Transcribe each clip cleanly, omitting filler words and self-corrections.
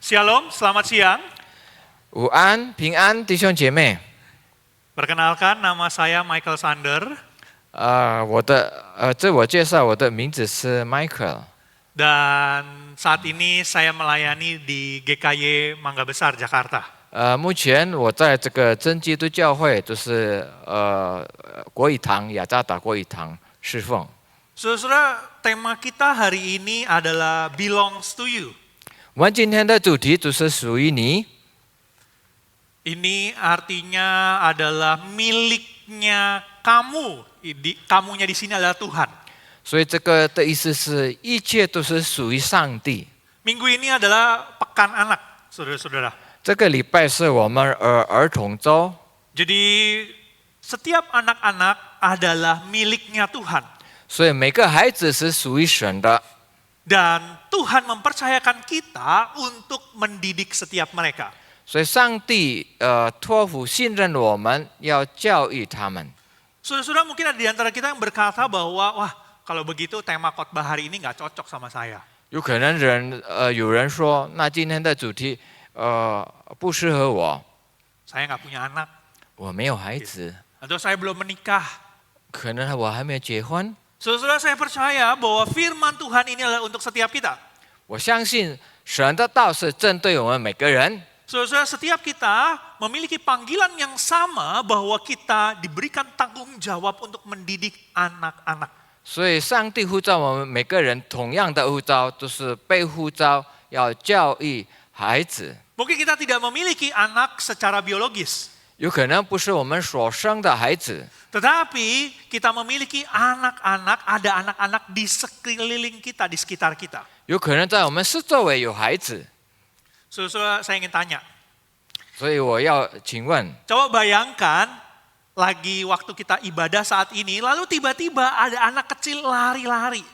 Shalom, selamat siang. 午安，平安，弟兄姐妹。 Perkenalkan, nama saya Michael Sander 自我介绍，我的名字是 Michael。 dan saat ini saya melayani di GKY Mangga Besar, Jakarta. 目前我在这个真基督教会，国语堂雅加达国语堂侍奉。 Saudara, tema kita hari ini adalah belongs to you. 我们今天的主题就是属于你。 Ini artinya adalah miliknya kamu. Kamunya di sini adalah Tuhan. 所以这个的意思是一切都是属于上帝。 Minggu ini adalah pekan anak, saudara-saudara. 这个礼拜是我们儿童周， Jadi setiap anak-anak adalah miliknya Tuhan. 所以每个孩子是属于神的。 Dan Tuhan mempercayakan kita untuk mendidik setiap mereka. 所以上帝托付信任我们，要教育他们。 Saudara-saudara, mungkin ada di antara kita yang berkata bahwa, wah kalau begitu tema khotbah hari ini nggak cocok sama saya. 有可能有人说，那今天的主题不适合我， Saya nggak punya anak, 我没有孩子， atau saya belum menikah. 可能我还没有结婚。 Saudara-saudara, saya percaya bahwa firman Tuhan ini adalah untuk setiap kita. 我相信神的道是针对我们每个人。 Saudara-saudara, setiap kita memiliki panggilan yang sama bahwa kita diberikan tanggung jawab untuk mendidik anak-anak. 所以上帝呼召我们每个人，同样的呼召都是被呼召要教育孩子。 Mungkin kita tidak memiliki anak secara biologis. 有可能不是我们所生的孩子， Tetapi kita memiliki anak-anak, ada anak-anak di sekeliling kita, di sekitar kita. 有可能在我们四周围有孩子。 Saudara, saya ingin tanya. 所以我要请问， Coba bayangkan lagi waktu kita ibadah saat ini, lalu tiba-tiba ada anak kecil lari-lari.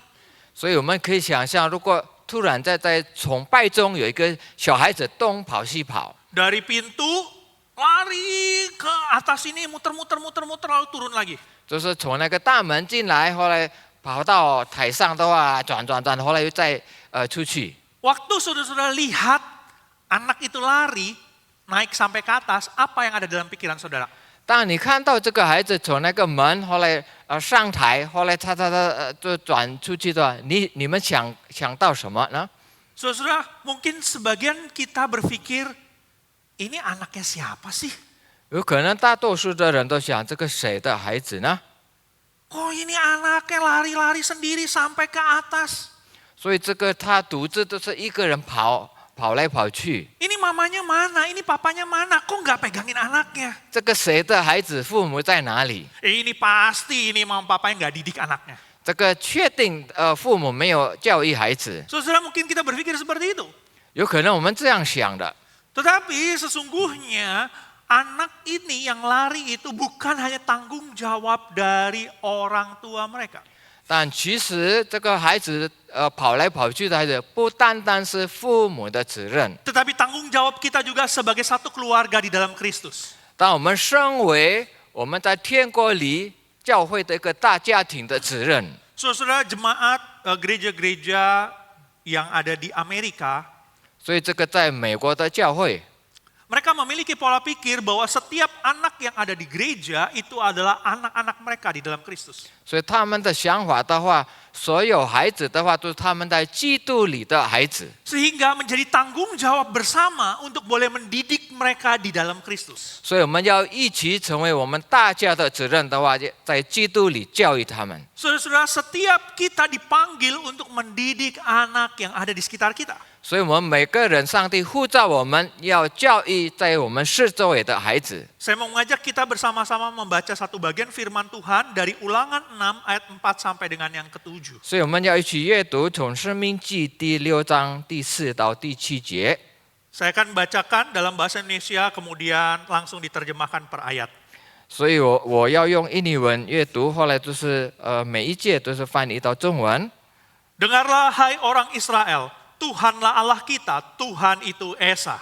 所以我们可以想象，如果突然在崇拜中有一个小孩子东跑西跑， Dari pintu, lari ke atas ini, muter-muter lalu turun lagi. 就是从那个大门进来，后来跑到台上的话转，后来又再出去。 Waktu saudara-saudara lihat anak itu lari, naik sampai ke atas, apa yang ada dalam pikiran saudara? 当你看到这个孩子从那个门后来上台，后来他就转出去的话，你们想到什么呢？ Saudara, mungkin sebagian kita berpikir, ini anaknya siapa sih? 有可能大多数的人都想，这个谁的孩子呢？ Kok ini anaknya lari-lari sendiri sampai ke atas? 所以这个他独自都是一个人跑来跑去。 Ini mamanya mana? Ini papanya mana? Kok nggak pegangin anaknya? 这个谁的孩子，父母在哪里？ Ini pasti ini mama papanya nggak didik anaknya. 这个确定父母没有教育孩子， Saudara, mungkin kita berpikir seperti itu. 有可能我们这样想的。 Tetapi sesungguhnya anak ini yang lari itu bukan hanya tanggung jawab dari orang tua mereka. 但其实这个孩子跑来跑去的孩子，不单单是父母的责任。 Tetapi tanggung jawab kita juga sebagai satu keluarga di dalam Kristus. 当我们身为我们在天国里教会的一个大家庭的责任。 Saudara, jemaat gereja-gereja yang ada di Amerika, 所以这个在美国的教会， mereka memiliki pola pikir bahwa setiap anak yang ada di gereja itu adalah anak-anak mereka di dalam Kristus. 所以他们的想法的话，所有孩子的话都是他们在基督里的孩子。 Sehingga menjadi tanggung jawab bersama untuk boleh mendidik mereka di dalam Kristus. 所以我们要一起成为我们大家的责任的话，在基督里教育他们。 Saudara-saudara, setiap kita dipanggil untuk mendidik anak yang ada di sekitar kita. 所以我们每个人，上帝呼召我们要教育在我们四周围的孩子。 Saya mau mengajak kita bersama-sama membaca satu bagian firman Tuhan dari Ulangan 6 ayat 4 sampai dengan yang ke-7. 所以我们要一起阅读从《申命记》第6章第4到第7节。 Saya akan bacakan dalam bahasa Indonesia, kemudian langsung diterjemahkan per ayat. 所以我要用印尼文阅读，后来就是每一节都是翻译到中文。 Dengarlah hai orang Israel, Tuhanlah Allah kita, Tuhan itu Esa.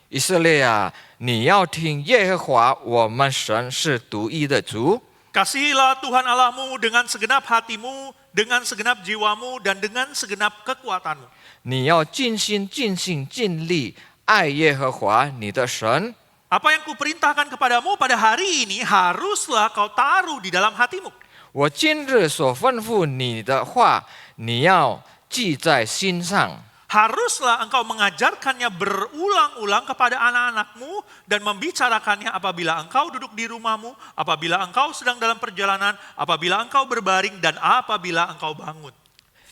以色列啊，你要听耶和华我们神是独一的主。 Kasihilah Tuhan Allahmu dengan segenap hatimu, dengan segenap jiwamu, dan dengan segenap kekuatanmu. 你要尽心尽性尽力爱耶和华你的神。 Apa yang kuperintahkan kepadamu pada hari ini haruslah kau taruh di dalam hatimu. 我今日所吩咐你的话，你要记在心上。 Haruslah engkau mengajarkannya berulang-ulang kepada anak-anakmu dan membicarakannya apabila engkau duduk di rumahmu, apabila engkau sedang dalam perjalanan, apabila engkau berbaring, dan apabila engkau bangun.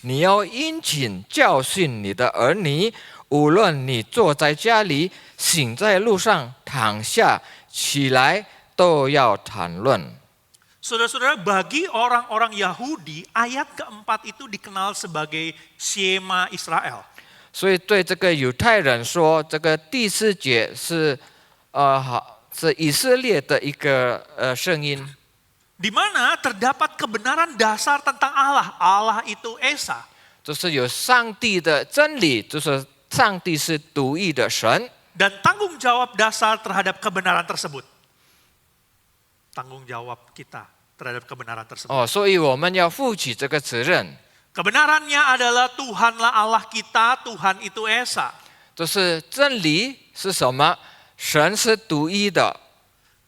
你要殷勤教训你的儿女，无论你坐在家里、行在路上、躺下、起来，都要谈论。 Saudara-saudara, bagi orang-orang Yahudi, ayat keempat itu dikenal sebagai Shema Israel. 所以对这个犹太人说，这个第四节是是以色列的一个声音。 Di mana terdapat kebenaran dasar tentang Allah. Allah itu Esa. 就是有上帝的真理，就是上帝是独一的神。 Dan tanggung jawab dasar terhadap kebenaran tersebut. Tanggung jawab kita terhadap kebenaran tersebut. 所以我们要负起这个责任。 Kebenarannya adalah Tuhanlah Allah kita, Tuhan itu Esa. 就是真理是什么？神是独一的。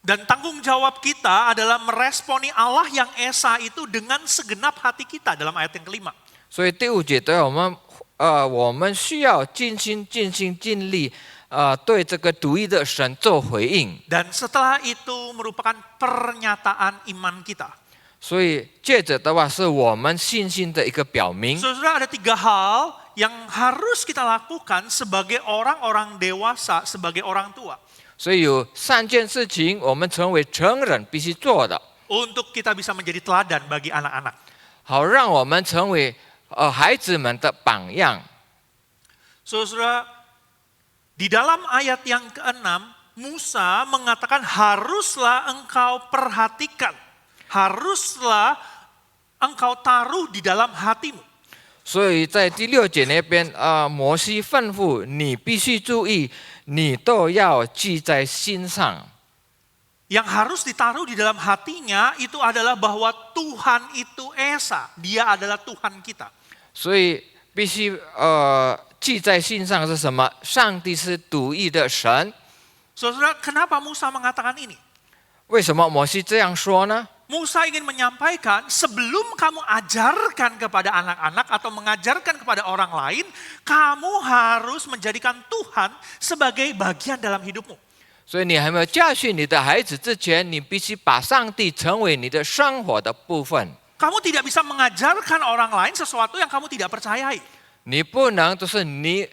Dan tanggung jawab kita adalah meresponi Allah yang Esa itu dengan segenap hati kita dalam ayat yang kelima. 所以第五节对我们需要尽心尽力对这个独一的神做回应。 Dan setelah itu merupakan pernyataan iman kita. 所以接着的话是我们信心的一个表明。 Saudara, ada 3 hal yang harus kita lakukan sebagai orang-orang dewasa, sebagai orang tua. 所以有3件事情，我们成为成人必须做的， Untuk kita bisa menjadi teladan bagi anak-anak. 好让我们成为孩子们的榜样。 Saudara, di dalam ayat yang ke-6, Musa mengatakan haruslah engkau perhatikan. Haruslah engkau taruh di dalam hatimu. 所以在第6节那边，摩西吩咐你必须注意，你都要记在心上。 Yang harus ditaruh di dalam hatinya itu adalah bahwa Tuhan itu Esa. Dia adalah Tuhan kita. 所以必须记在心上是什么？上帝是独一的神。 Saudara, kenapa Musa mengatakan ini? 为什么摩西这样说呢？ Musa ingin menyampaikan sebelum kamu ajarkan kepada anak-anak atau mengajarkan kepada orang lain, kamu harus menjadikan Tuhan sebagai bagian dalam hidupmu. 所以你还没有教训你的孩子之前，你必须把上帝成为你的生活的部分。 Kamu tidak bisa mengajarkan orang lain sesuatu yang kamu tidak percayai. 你不能就是你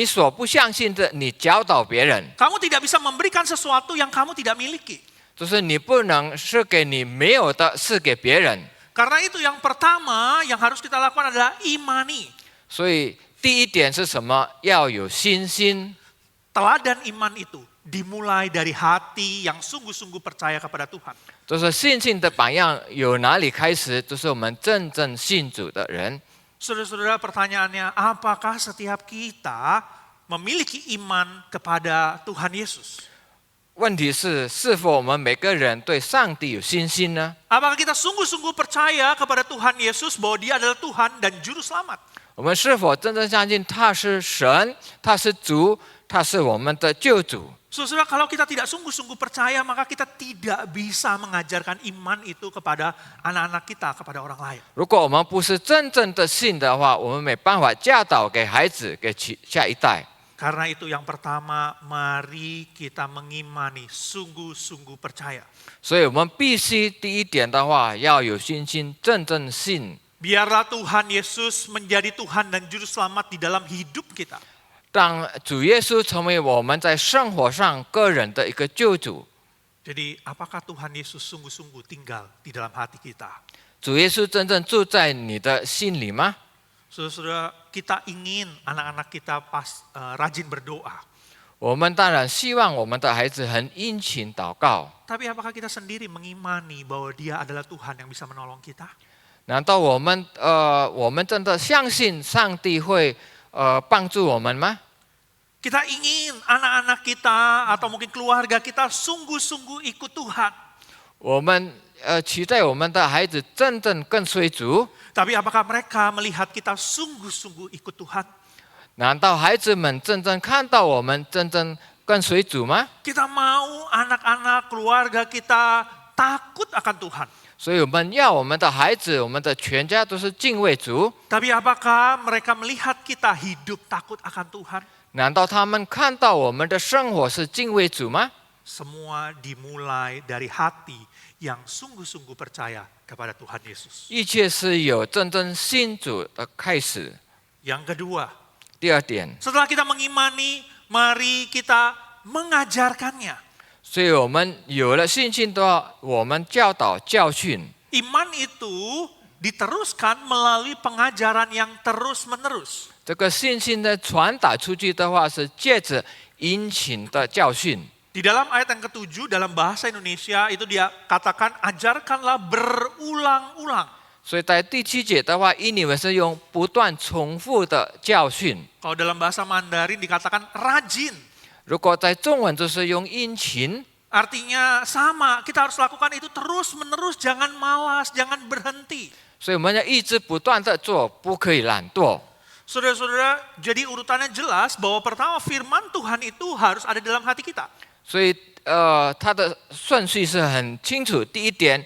所不相信的，你教导别人。 Kamu tidak bisa memberikan sesuatu yang kamu tidak miliki. 就是你不能是给你没有的，是给别人。 Karena itu yang pertama yang harus kita lakukan adalah imani. 所以第一点是什么？要有信心。 Teladan iman itu dimulai dari hati yang sungguh-sungguh percaya kepada Tuhan. 就是信心的榜样由哪里开始？就是我们真正信主的人。 Saudara-saudara, pertanyaannya, apakah setiap kita memiliki iman kepada Tuhan Yesus? 问题是，是否我们每个人对上帝有信心呢？ Apakah kita sungguh-sungguh percaya kepada Tuhan Yesus bahwa Dia adalah Tuhan dan Juru Selamat? 我们是否真正相信他是神，他是主，他是我们的救主？ Saudara, kalau kita tidak sungguh-sungguh percaya, maka kita tidak bisa mengajarkan iman itu kepada anak-anak kita, kepada orang lain. 如果我们不是真正的信的话，我们没办法教导给孩子，给下一代。 Karena itu yang pertama, mari kita mengimani, sungguh-sungguh percaya. 所以我们必须第一点的话，要有信心，真正信。 Biarlah Tuhan Yesus menjadi Tuhan dan Juru Selamat di dalam hidup kita. 让主耶稣成为我们在生活上个人的一个救主。 Jadi apakah Tuhan Yesus sungguh-sungguh tinggal di dalam hati kita? 主耶稣真正住在你的心里吗？ Saudara-saudara, kita ingin anak-anak kita rajin berdoa. 我们当然希望我们的孩子很殷勤祷告。 Tapi apakah kita sendiri mengimani bahwa Dia adalah Tuhan yang bisa menolong kita? 难道我们真的相信上帝会帮助我们吗？ Kita ingin anak-anak kita atau mungkin keluarga kita sungguh-sungguh ikut Tuhan. 我们期待我们的孩子真正跟随主， Tapi apakah mereka melihat kita sungguh-sungguh ikut Tuhan? 难道孩子们真正看到我们真正跟随主吗？ Kita mau anak-anak keluarga kita takut akan Tuhan. 所以我们要我们的孩子，我们的全家都是敬畏主。 Tapi apakah mereka melihat kita hidup takut akan Tuhan? 难道他们看到我们的生活是敬畏主吗？ Semua dimulai dari hati yang sungguh-sungguh percaya kepada Tuhan Yesus. 一切是有真正信主的开始。 Yang kedua, 第二点， setelah kita mengimani, mari kita mengajarkannya. 所以我们有了信心的话，我们教导教训。 Iman itu diteruskan melalui pengajaran yang terus-menerus. 这个信心的传达出去的话，是借着殷勤的教训。 Di dalam ayat yang ke-7 dalam bahasa Indonesia itu dia katakan ajarkanlah berulang-ulang. 所以在第七节的话，因你们是用不断重复的教训。 Kalau dalam bahasa Mandarin dikatakan rajin. 如果在中文就是用殷勤， Artinya sama, kita harus lakukan itu terus-menerus, jangan malas, jangan berhenti. 所以我们要一直不断的做，不可以懒惰。 Saudara-saudara, jadi urutannya jelas bahwa pertama firman Tuhan itu harus ada dalam hati kita. 所以它的顺序是很清楚。第一点，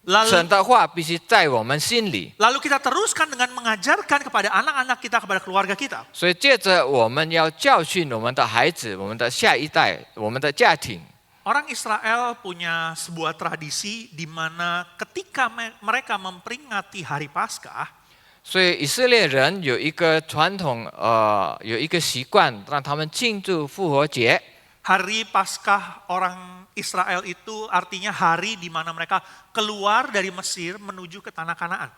Lalu, 神的话必须在我们心里。 lalu kita teruskan dengan mengajarkan kepada anak-anak kita, kepada keluarga kita. 所以接着我们要教训我们的孩子、我们的下一代、我们的家庭。 Orang Israel punya sebuah tradisi di mana ketika mereka memperingati hari Paskah, 所以以色列人有一个传统，有一个习惯，让他们庆祝复活节。 hari Paskah orang Israel itu artinya hari di mana mereka keluar dari Mesir menuju ke tanah Kanaan.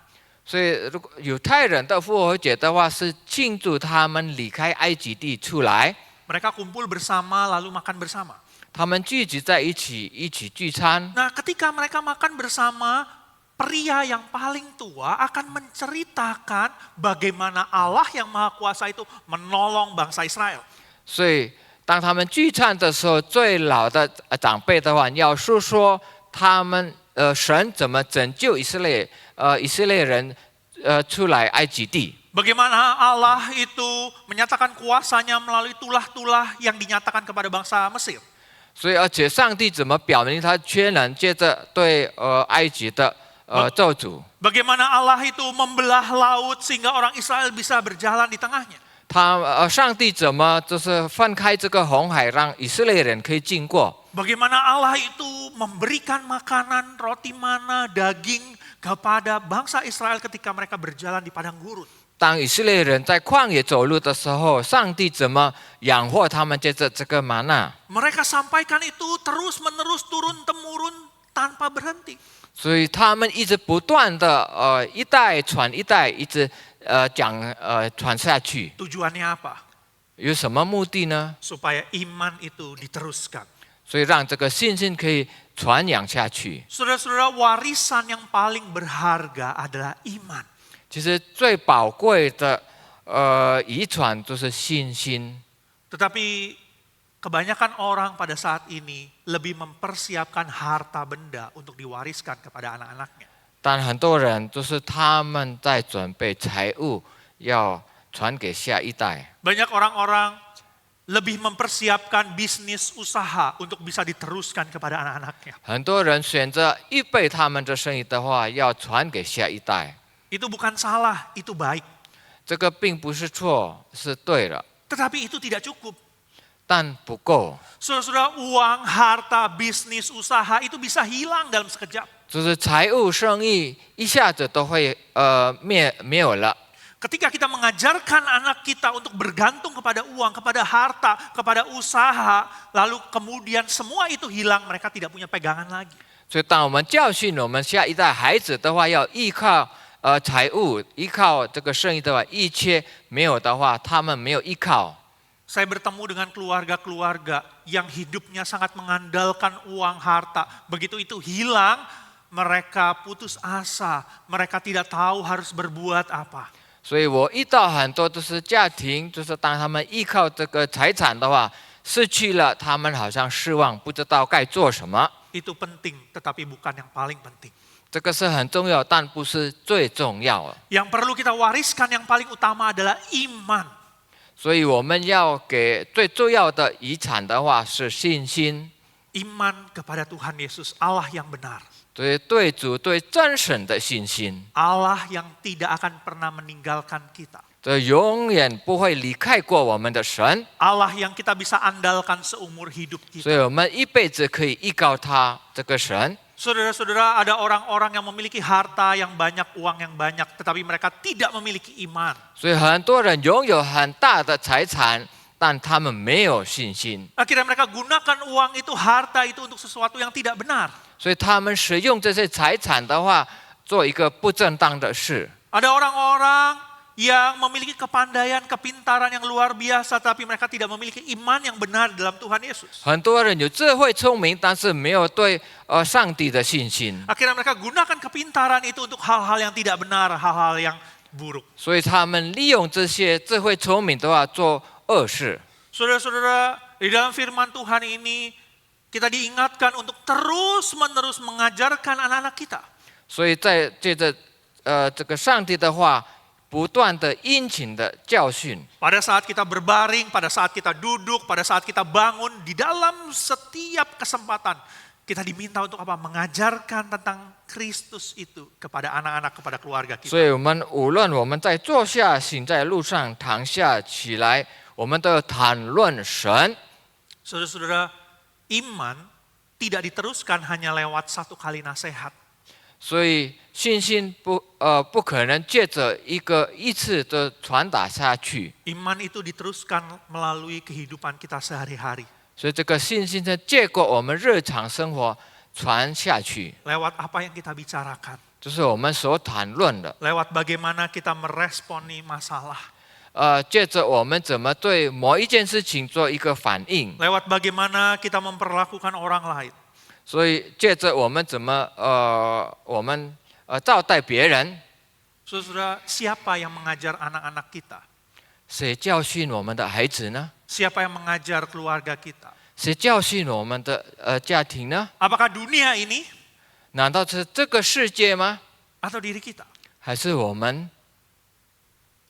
所以如果犹太人的复活节的话，是庆祝他们离开埃及地出来， Mereka kumpul bersama lalu makan bersama. 他们聚集在一起，一起聚餐。 Nah, ketika mereka makan bersama, pria yang paling tua akan menceritakan bagaimana Allah yang Maha Kuasa itu menolong bangsa Israel. 所以当他们聚餐的时候，最老的长辈的话，要述说他们神怎么拯救以色列人出来埃及地。 Bagaimana Allah itu menyatakan kuasanya melalui tulah-tulah yang dinyatakan kepada bangsa Mesir. 所以而且上帝怎么表明他全能，接着对埃及的咒诅。 Bagaimana Allah itu membelah laut sehingga orang Israel bisa berjalan di tengahnya. 上帝怎么就是分开这个红海，让以色列人可以经过？ Bagaimana Allah itu memberikan makanan, roti mana, daging kepada bangsa Israel ketika mereka berjalan di padang gurun. 当以色列人在旷野走路的时候，上帝怎么养活他们？接着这个玛纳， Mereka sampaikan itu terus-menerus turun-temurun tanpa berhenti. 所以他们一直不断的一代传一代，一直传下去。 Tujuannya apa? 有什么目的呢？ Supaya iman itu diteruskan. 所以让这个信心可以传扬下去。 Saudara-saudara, warisan yang paling berharga adalah iman. 其实最宝贵的遗传就是信心。 Tetapi kebanyakan orang pada saat ini lebih mempersiapkan harta benda untuk diwariskan kepada anak-anaknya. 但很多人就是他们在准备财物，要传给下一代。 Banyak orang-orang lebih mempersiapkan bisnis usaha untuk bisa diteruskan kepada anak-anaknya. 很多人选择预备他们的生意的话，要传给下一代。 Itu bukan salah, itu baik. 这个并不是错，是对了， Tetapi itu tidak cukup. 但不够。 Saudara-saudara, uang, harta, bisnis, usaha itu bisa hilang dalam sekejap. 就是财务生意一下子都会没有了。 Ketika kita mengajarkan anak kita untuk bergantung kepada uang, kepada harta, kepada usaha, lalu kemudian semua itu hilang, mereka tidak punya pegangan lagi. 所以当我们教训我们下一代孩子的话，要依靠财务，依靠这个生意的话，一切没有的话，他们没有依靠。 Saya bertemu dengan keluarga-keluarga yang hidupnya sangat mengandalkan uang, harta. Begitu itu hilang, mereka putus asa, mereka tidak tahu harus berbuat apa. 所以我遇到很多都是家庭，就是当他们依靠这个财产的话，失去了，他们好像失望，不知道该做什么。 Itu penting, tetapi bukan yang paling penting. 这个是很重要，但不是最重要的。 Yang perlu kita wariskan yang paling utama adalah iman. 所以我们要给最重要的遗产的话是信心， Iman kepada Tuhan Yesus, Allah yang benar. 对主对真神的信心， Allah yang tidak akan pernah meninggalkan kita. 这永远不会离开过我们的神， Allah yang kita bisa andalkan seumur hidup 所以 kita. 我们一辈子可以依靠他这个神。 Saudara-saudara, ada orang-orang yang memiliki harta yang banyak, uang yang banyak, tetapi mereka tidak memiliki iman. 所以很多人拥有很大的财产，但他们没有信心， Akhirnya mereka gunakan uang itu, harta itu untuk sesuatu yang tidak benar. 所以他们使用这些财产的话，做一个不正当的事。 Ada orang-orang yang memiliki kepandaian, kepintaran yang luar biasa, tapi mereka tidak memiliki iman yang benar dalam Tuhan Yesus. 很多人有智慧聪明，但是没有对上帝的信心， Akhirnya mereka gunakan kepintaran itu untuk hal-hal yang tidak benar, hal-hal yang buruk. 所以他们利用这些智慧聪明的话做恶事。 Saudara-saudara, di dalam firman Tuhan ini kita diingatkan untuk terus-menerus mengajarkan anak-anak kita. 所以在借着这个上帝的话，不断的殷勤的教训。 Pada saat kita berbaring, pada saat kita duduk, pada saat kita bangun, di dalam setiap kesempatan kita diminta untuk apa? Mengajarkan tentang Kristus itu kepada anak-anak, kepada keluarga 所 kita. 以我们无论我们在坐下、醒在路上、躺下、起来，我们都要谈论神。 Saudara-saudara, iman tidak diteruskan hanya lewat satu kali nasihat. 所以信心不可能借着一次的传达下去， Iman itu diteruskan melalui kehidupan kita sehari-hari. 所以这个信心是借过我们日常生活传下去， Lewat apa yang kita bicarakan. 就是我们所谈论的。 Lewat bagaimana kita meresponi masalah. 借着我们怎么对某一件事情做一个反应， Lewat bagaimana kita memperlakukan orang lain. 所以借着我们怎么招待别人， Saudara, siapa yang mengajar anak-anak kita? 谁教训我们的孩子呢？ Siapa yang mengajar keluarga kita? 谁教训我们的家庭呢？ Apakah dunia ini 难道是这个世界吗？ atau diri kita? 还是我们？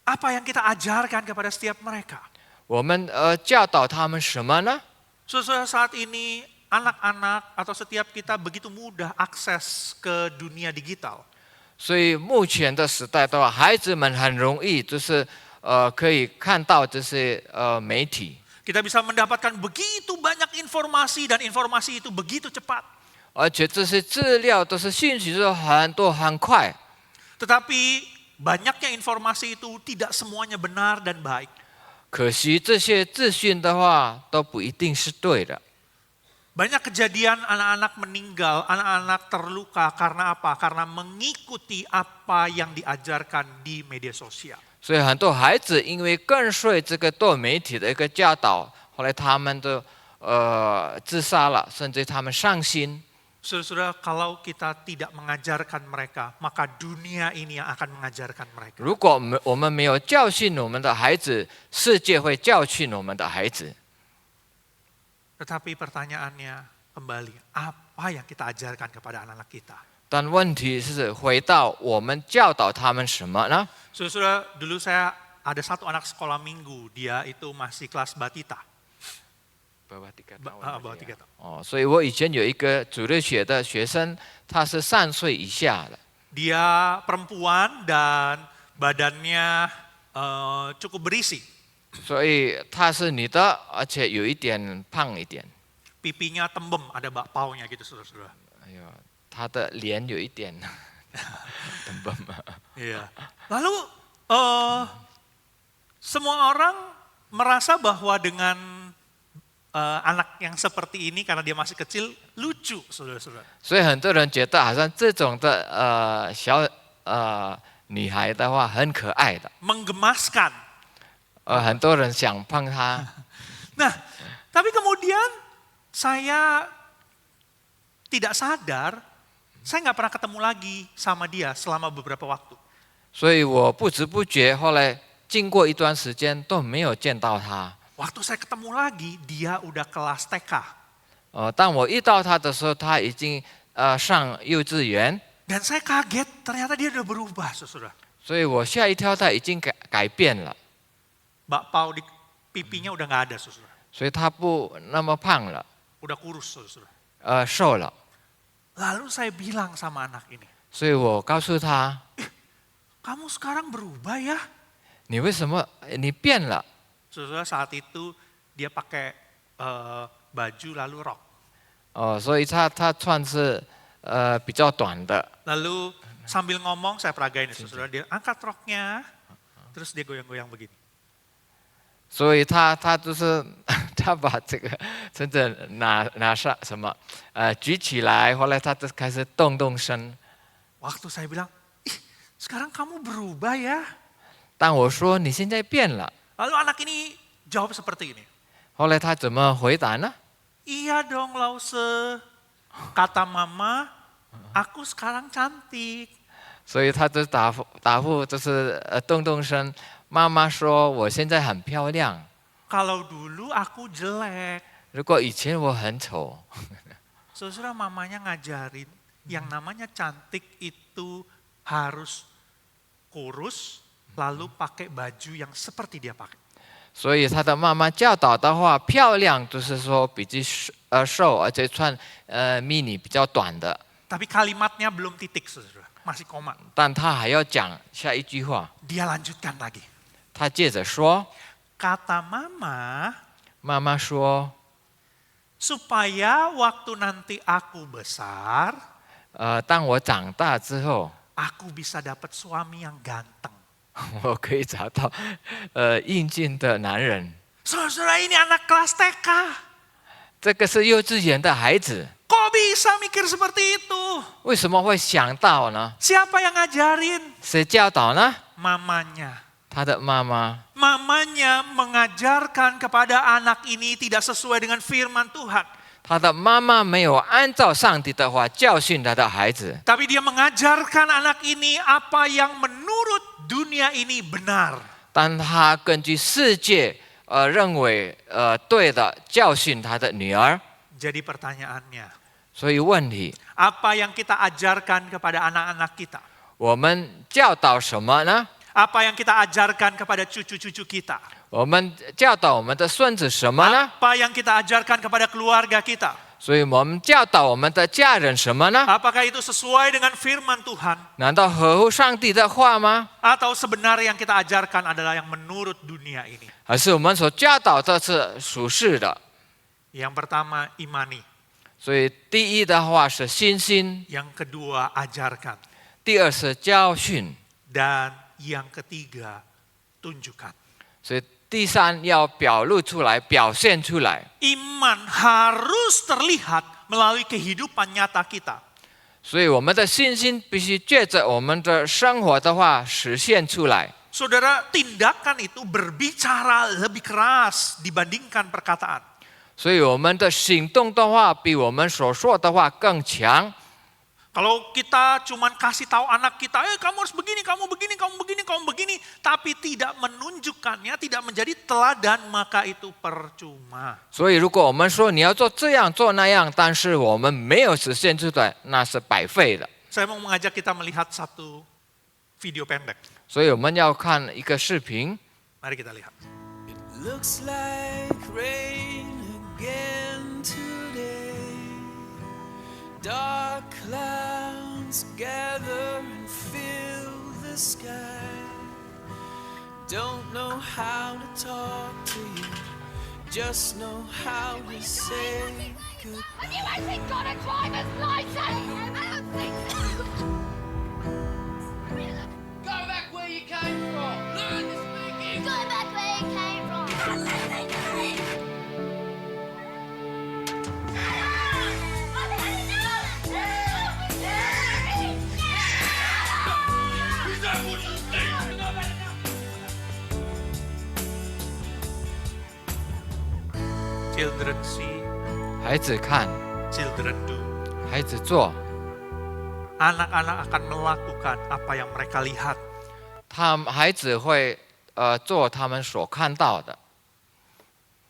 Apa yang kita ajarkan kepada setiap mereka? 我们教导他们什么呢？ Saudara, saat ini anak-anak atau setiap kita begitu mudah akses ke dunia digital. 所以目前的时代的话，孩子们很容易就是可以看到这些媒体， Kita bisa mendapatkan begitu banyak informasi dan informasi itu begitu cepat. 而且这些资料都是信息是很多很快， Tetapi banyaknya informasi itu tidak semuanya benar dan baik. 可惜这些资讯的话都不一定是对的。 Banyak kejadian anak-anak meninggal, anak-anak terluka karena apa? Karena mengikuti apa yang diajarkan di media sosial. 所以很多孩子因为跟随这个多媒体的一个教导，后来他们都自杀了，甚至他们伤心。 Saudara-saudara, kalau kita tidak mengajarkan mereka, maka dunia ini yang akan mengajarkan mereka. 如果我们没有教训我们的孩子，世界会教训我们的孩子。 Tetapi pertanyaannya kembali, apa yang kita ajarkan kepada anak-anak kita? 但问题是回到我们教导他们什么呢？ Saudara, dulu saya ada satu anak sekolah minggu, dia itu masih kelas batita. bawah 3 bawah 3 tahun. 哦，所以我以前有一个主日学的学生，他是3岁以下的， Dia perempuan dan badannya cukup berisi. 所以他是女的，而且有一点胖一点。 Pipinya tembem, ada bakpaunya gitu saudara-saudara. 哎呦，他的脸有一点tembem。 Iya. Lalu semua orang merasa bahwa dengan anak yang seperti ini karena dia masih kecil lucu, saudara-saudara. 所以很多人觉得好像这种的小女孩的话很可爱的， Menggemaskan. 很多人想碰她。 Nah, tapi kemudian saya tidak sadar, saya nggak pernah ketemu lagi sama dia selama beberapa waktu. 所以我不知不觉后来经过一段时间都没有见到她。 Waktu saya ketemu lagi, dia udah kelas TK. 当我遇到她的时候，她已经上幼稚园， Dan saya kaget, ternyata dia udah berubah, saudara. 所以我吓一跳，她已经改变了。 Bakpao di pipinya udah nggak ada, saudara. 所以他不那么胖了， Udah kurus, saudara. 瘦了。 Lalu saya bilang sama anak ini, 所以我告诉他， kamu sekarang berubah ya. 你为什么你变了？ Saudara, saat itu dia pakai baju lalu rok. 所以他穿是比较短的。 Lalu sambil ngomong saya peragain, saudara, dia angkat roknya, terus dia goyang-goyang begini. 所以他就是他把这个真的拿上什么举起来，后来他就开始动身。 Waktu saya bilang, sekarang kamu berubah ya. 但我说你现在变了， Lalu anak ini jawab seperti ini. 后来他怎么回答呢？ Iya dong Lause, kata mama, aku sekarang cantik. 所以他就答复就是动身。妈妈说我现在很漂亮， Kalau dulu aku jelek. 如果以前我很丑。 Saudara, mamanya ngajarin yang namanya cantik itu harus kurus, lalu pakai baju yang seperti dia pakai. 所以他的妈妈教导的话，漂亮就是说比较瘦，而且穿mini 比较短的。 Tapi kalimatnya belum titik, saudara, masih koma. 但他还要讲下一句话， Dia lanjutkan lagi. 他接着说， Kata mama, 妈妈说， supaya waktu nanti aku besar, 当我长大之后， aku bisa dapat suami yang ganteng. 我可以找到英俊的男人。 Saudara, ini anak kelas TK. 这个是幼稚园的孩子， Kok bisa mikir seperti itu? 为什么会想到呢？ Siapa yang ngajarin? 谁教导呢？ Mamanya. 他的妈妈。 Mamanya mengajarkan kepada anak ini tidak sesuai dengan firman Tuhan. 他的妈妈没有按照上帝的话教训他的孩子， Tapi dia mengajarkan anak ini apa yang menurut dunia ini benar. 但他根据世界认为对的教训他的女儿。 Jadi pertanyaannya, 所以问题， apa yang kita ajarkan kepada anak-anak kita? 我们教导什么呢？ Apa yang kita ajarkan kepada cucu-cucu kita? 我们教导我们的孙子什么呢？ Apa yang kita ajarkan kepada keluarga kita? 所以我们教导我们的家人什么呢？ Apakah itu sesuai dengan firman Tuhan? 难道合乎上帝的话吗？ Atau sebenarnya yang kita ajarkan adalah yang menurut dunia ini? 还是我们所教导的是属世的？ Yang pertama, imani. 所以第一的话是信心， Yang kedua, ajarkan. 第二是教训， Dan yang ketiga, tunjukkan. 所以第三要表露出来、表现出来。 Iman harus terlihat melalui kehidupan nyata kita. 所以我们的信心必须借着我们的生活的话实现出来。 Saudara, tindakan itu berbicara lebih keras dibandingkan perkataan. 所以我们的行动的话比我们所说的话更强。 Kalau kita cuman kasih tahu anak kita, kamu harus begini, kamu begini, kamu begini, kamu begini, tapi tidak menunjukkannya, tidak menjadi teladan, maka itu percuma. 所以如果我们说你要做这样做那样，但是我们没有实现出来，那是白费的。 Saya mau mengajak kita melihat satu video pendek. 所以我们要看一个视频。 Mari kita lihat. Looks like rain again today. Dark clouds gather and fill the sky. Don't know how to talk to you, just know how to say goodbye. Have you actually got a driver's license? I don't think so. Go back where you came from. Learn to speak English. Go back where you came from. Children see, 孩子看， children do. 孩子做， Anak-anak akan melakukan apa yang mereka lihat. 孩子会做他们所看到的。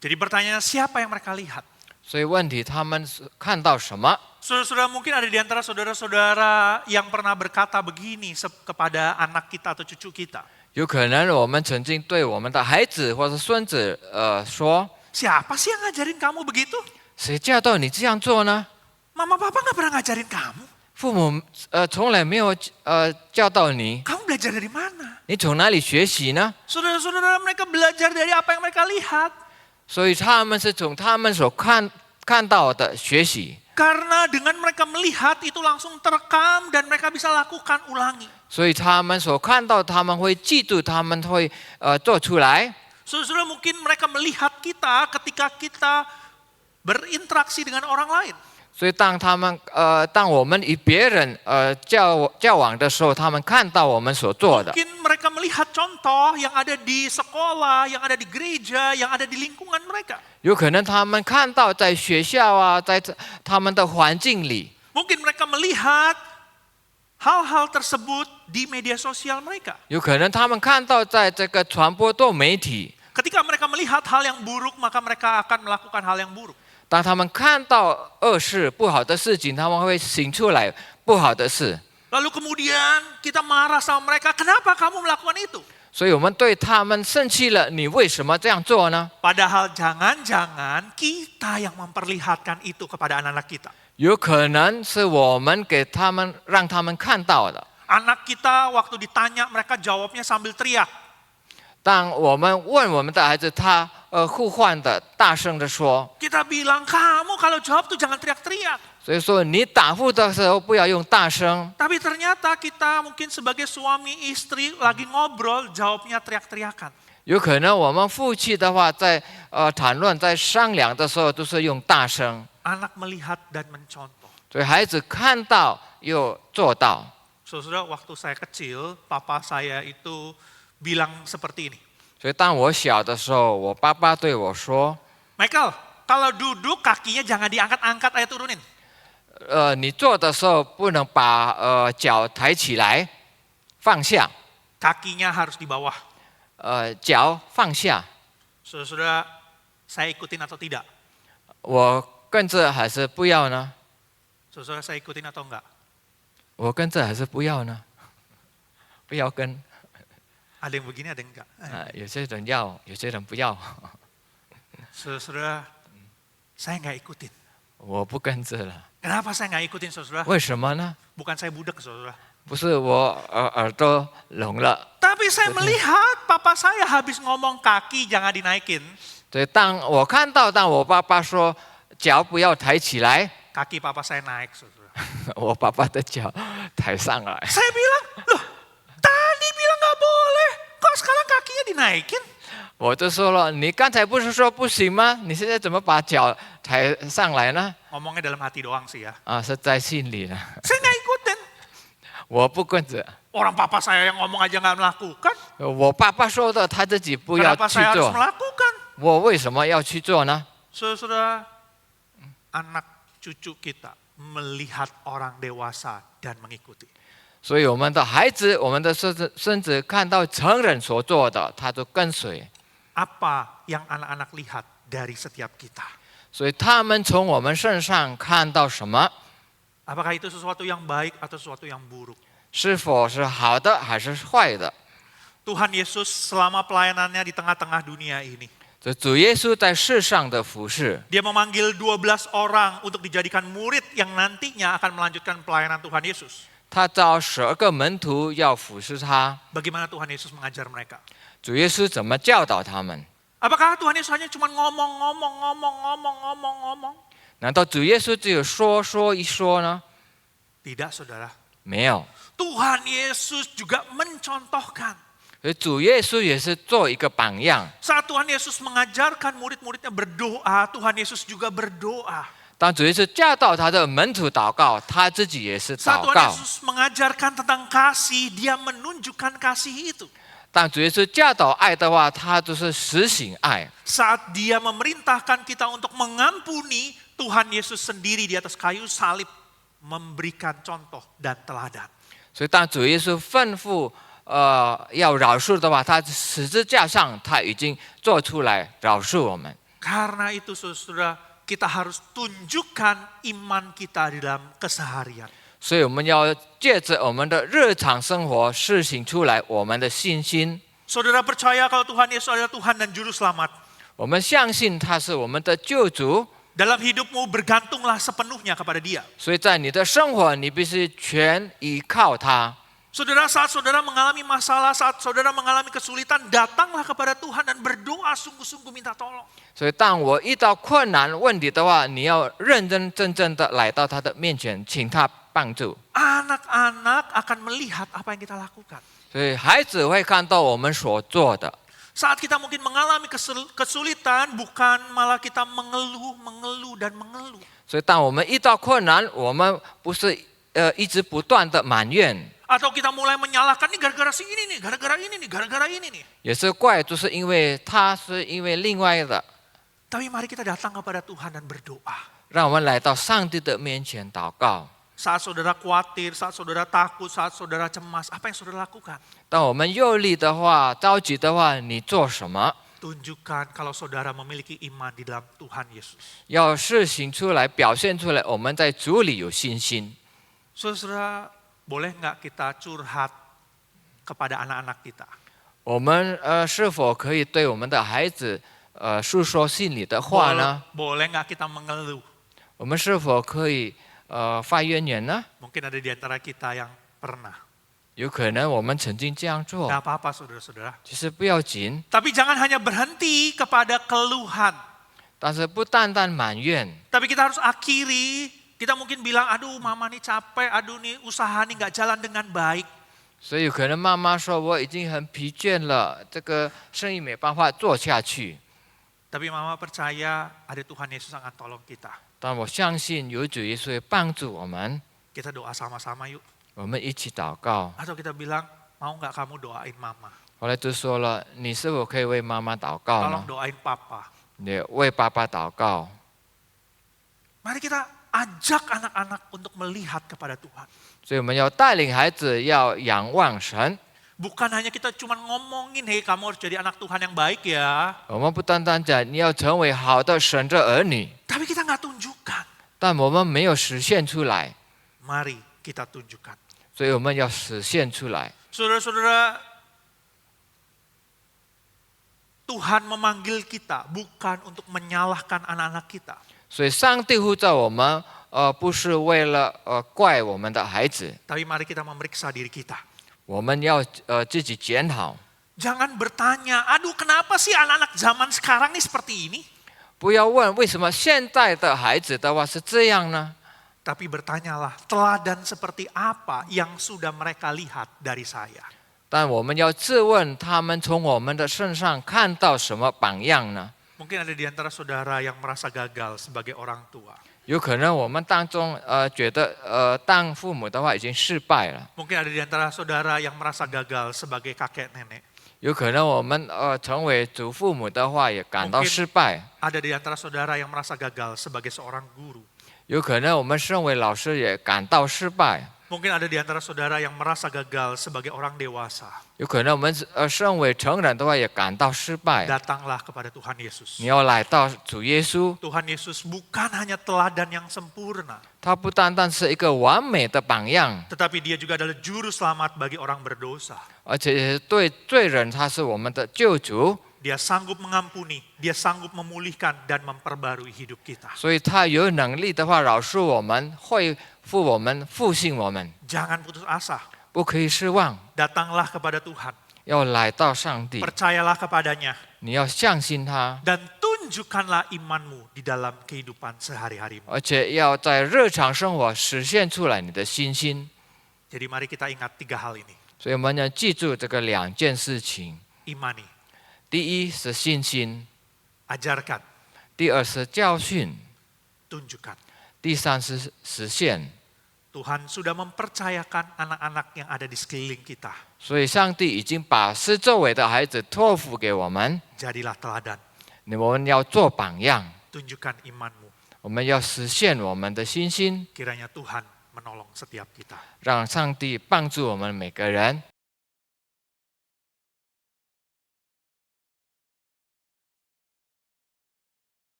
Jadi pertanyaannya, siapa yang mereka lihat? 所以问题他们看到什么？ Saudara-saudara, mungkin ada di antara saudara-saudara yang pernah berkata begini kepada anak kita atau cucu kita. 有可能我们曾经对我们的孩子或者孙子说 Siapa sih yang ngajarin kamu begitu? 谁教导你这样做呢？ Mama papa nggak pernah ngajarin kamu. 父母从来没有教导你， Kamu belajar dari mana? 你从哪里学习呢？ Saudara-saudara mereka belajar dari apa yang mereka lihat. 所以他们是从他们所看到的学习。 Karena dengan mereka melihat itu langsung terekam dan mereka bisa lakukan ulangi. 所以他们所看到，他们会记住，他们会做出来。 Saudara mungkin mereka melihat kita ketika kita berinteraksi dengan orang lain. 所以当我们与别人交往的时候，他们看到我们所做的。 Mungkin mereka melihat contoh yang ada di sekolah, yang ada di gereja, yang ada di lingkungan mereka. 有可能他们看到在学校啊，在他们的环境里， Mungkin mereka melihat hal-hal tersebut di media sosial mereka. 有可能他们看到在这个传播多媒体。 Ketika mereka melihat hal yang buruk, maka mereka akan melakukan hal yang buruk. 当他们看到恶事、不好的事情，他们会行出来不好的事。 Lalu kemudian kita marah sama mereka, kenapa kamu melakukan itu? 所以我们对他们生气了，你为什么这样做呢？ Padahal jangan-jangan kita yang memperlihatkan itu kepada anak-anak kita. 有可能是我们给他们，让他们看到的。 Anak kita waktu ditanya mereka jawabnya sambil teriak. 当我们问我们的孩子，他呼唤的大声的说， Kita bilang, kamu kalau jawab tuh jangan teriak-teriak. 所以说你答复的时候不要用大声。 Tapi ternyata kita mungkin sebagai suami istri lagi ngobrol, jawabnya teriak-teriakan. 有可能我们夫妻的话，在谈论、在商量的时候，都是用大声。 Anak melihat dan mencontoh. 所以孩子看到又做到。 Saudara, waktu saya kecil, papa saya itu bilang seperti ini. 所以当我小的时候，我爸爸对我说 Michael, kalau duduk kakinya jangan diangkat-angkat, ayo turunin. 你做的时候不能把脚抬起来，放下， Kakinya harus di bawah. 脚放下。 Saudara, saya ikutin atau tidak? 我跟着还是不要呢？ Saudara, saya ikutin atau enggak? 我跟着还是不要呢？不要跟。 Ada yang begini, ada yang enggak. 有些人要，有些人不要。 Saudara, saya enggak ikutin. 我不跟着了， Kenapa saya enggak ikutin, saudara? 为什么呢？ Bukan saya budak, saudara. 不是我耳朵聋了， Tapi saya melihat papa saya habis ngomong kaki jangan dinaikin. 所以当我爸爸说脚不要抬起来， Kaki papa saya naik, saudara. 我爸爸的脚抬上来。 Saya bilang, loh tadi bilang nggak boleh, kok sekarang kakinya dinaikin? 我就说了，你刚才不是说不行吗？你现在怎么把脚抬上来呢？ Ngomongnya dalam hati doang sih ya. 是在心里的， Saya nggak ikutin. 我不跟着。 Orang papa saya yang ngomong aja nggak melakukan. 我爸爸说的，他自己不要 Kenapa 去 saya harus 做， melakukan? 我为什么要去做呢？ Saudara, anak cucu kita melihat orang dewasa dan mengikuti. 所以我们的孩子、我们的孙子看到成人所做的，他就跟随。 Apa yang anak-anak lihat dari setiap kita? 所以他们从我们身上看到什么？ Apakah itu sesuatu yang baik atau sesuatu yang buruk? 是否是好的还是坏的？ Tuhan Yesus selama pelayanannya di tengah-tengah dunia ini. 这主耶稣在世上的服事， Dia memanggil 12 orang untuk dijadikan murid yang nantinya akan melanjutkan pelayanan Tuhan Yesus. 他召12个门徒要服侍他。 Bagaimana Tuhan Yesus mengajar mereka? 主耶稣怎么教导他们？ Apakah Tuhan Yesus hanya cuma ngomong? 难道主耶稣只有说一说呢？ Tidak, saudara. 没有， Tuhan Yesus juga mencontohkan. 所以主耶稣也是做一个榜样。 Saat Tuhan Yesus mengajarkan murid-muridnya berdoa, Tuhan Yesus juga berdoa. 当主耶稣教导他的门徒祷告，他自己也是 Saat 祷 Tuhan 告。 Yesus mengajarkan tentang kasih, dia menunjukkan kasih itu. 当主耶稣教导爱的话，他就是实行爱。 Saat dia memerintahkan kita untuk mengampuni, Tuhan Yesus sendiri di atas kayu salib memberikan contoh dan teladan. 所以当主耶稣吩咐要饶恕的话，他十字架上他已经做出来饶恕我们。 Karena itu saudara, kita harus tunjukkan iman kita di dalam keseharian. 所以我们要借着我们的日常生活实行出来我们的信心。 Saudara percaya kalau Tuhan Yesus adalah Tuhan dan Juru Selamat. 我们相信他是我们的救主， Dalam hidupmu bergantunglah sepenuhnya kepada Dia. 所以在你的生活你必须全依靠他。 Saudara, saat saudara mengalami masalah, saat saudara mengalami kesulitan, datanglah kepada Tuhan dan berdoa sungguh-sungguh minta tolong. 所以当我遇到困难问题的话，你要认认真真的来到他的面前，请他帮助。 Anak-anak akan melihat apa yang kita lakukan. 所以孩子会看到我们所做的。 Saat kita mungkin mengalami kesulitan, bukan malah kita mengeluh dan mengeluh. 所以当我们遇到困难，我们不是一直不断的埋怨， Atau kita mulai menyalahkan, ini gara-gara si ini nih, gara-gara ini nih, gara-gara ini nih. 也是怪，就是因为他是因为另外的。 Tapi mari kita datang kepada Tuhan dan berdoa. 让我们来到上帝的面前祷告。 Saat saudara khawatir, saat saudara takut, saat saudara cemas, apa yang saudara lakukan? 当我们忧虑的话、着急的话，你做什么？ Tunjukkan kalau saudara memiliki iman di dalam Tuhan Yesus. 要实行出来、表现出来，我们在主里有信心。 Saudara, boleh nggak kita curhat kepada anak-anak kita? 我们是否可以对我们的孩子诉说心里的话呢？ Boleh nggak kita mengeluh? 我们是否可以发怨言呢？ Mungkin ada di antara kita yang pernah. 有可能我们曾经这样做， Nggak apa-apa saudara-saudara. 其实不要紧， Tapi jangan hanya berhenti kepada keluhan. 但是不单单埋怨， Tapi kita harus akhiri. Kita mungkin bilang, aduh mama nih capek, aduh nih usaha nih nggak jalan dengan baik. 所以有可能妈妈说我已经很疲倦了，这个生意没办法做下去。 Tapi mama percaya ada Tuhan Yesus akan tolong kita. 但我相信有主耶稣会帮助我们， Kita doa sama-sama yuk. 我们一起祷告。 Atau kita bilang, mau nggak kamu doain mama? 后来就说了，你是否可以为妈妈祷告 Tolong 呢？ doain papa. 你为爸爸祷告。 Mari kita ajak anak-anak untuk melihat kepada Tuhan. 所以我们要带领孩子要仰望神。 Bukan hanya kita cuma ngomongin, hei kamu harus jadi anak Tuhan yang baik ya. 我们不单单讲你要成为好的神的儿女， Tapi kita nggak tunjukkan. 但我们没有实现出来， Mari kita tunjukkan. 所以我们要实现出来。 Saudara-saudara, Tuhan memanggil kita bukan untuk menyalahkan anak-anak kita. 所以上帝呼召我们，不是为了怪我们的孩子， Tapi mari kita memeriksa diri kita. 我们要自己检讨， Jangan bertanya, aduh kenapa sih anak-anak zaman sekarang nih seperti ini? 不要问为什么现在的孩子的话是这样呢？ Tapi bertanyalah, teladan seperti apa yang sudah mereka lihat dari saya? 但我们要质问他们从我们的身上看到什么榜样呢？ Mungkin ada di antara saudara yang merasa gagal sebagai orang tua. 有可能我们当中觉得当父母的话已经失败了， Mungkin ada di antara saudara yang merasa gagal sebagai kakek nenek. 有可能我们成为祖父母的话也感到失败， Ada di antara saudara yang merasa gagal sebagai seorang guru. 有可能我们身为老师也感到失败， Mungkin ada di antara saudara yang merasa gagal sebagai orang dewasa. 有可能我们身为成人的话也感到失败。 Datanglah kepada Tuhan Yesus. 你要来到主耶稣， Tuhan Yesus bukan hanya teladan yang sempurna, 他不单单是一个完美的榜样， tetapi dia juga adalah juru selamat bagi orang berdosa. 而且对罪人他是我们的救主， Dia sanggup mengampuni, dia sanggup memulihkan dan memperbarui hidup kita. 所以他有能力的话饶恕我们，恢复我们，复兴我们， Jangan putus asa. 不可以失望， Datanglah kepada Tuhan. 要来到上帝， Percayalah kepadanya. 你要相信他， Dan tunjukkanlah imanmu di dalam kehidupan sehari-harimu. 而且要在日常生活实现出来你的信心。 Jadi mari kita ingat 3 hal ini. 所以我们要记住这个2件事情： Imani, 第一是信心， ajarkan, 第二是教训， tunjukkan. 第三是实现。 Tuhan sudah mempercayakan anak-anak yang ada di sekeliling kita. 所以上帝已经把四周围的孩子托付给我们， Jadilah teladan, 我们要做榜样， tunjukkan imanmu. 我们要实现我们的信心， Kiranya Tuhan menolong setiap kita. 让上帝帮助我们每个人。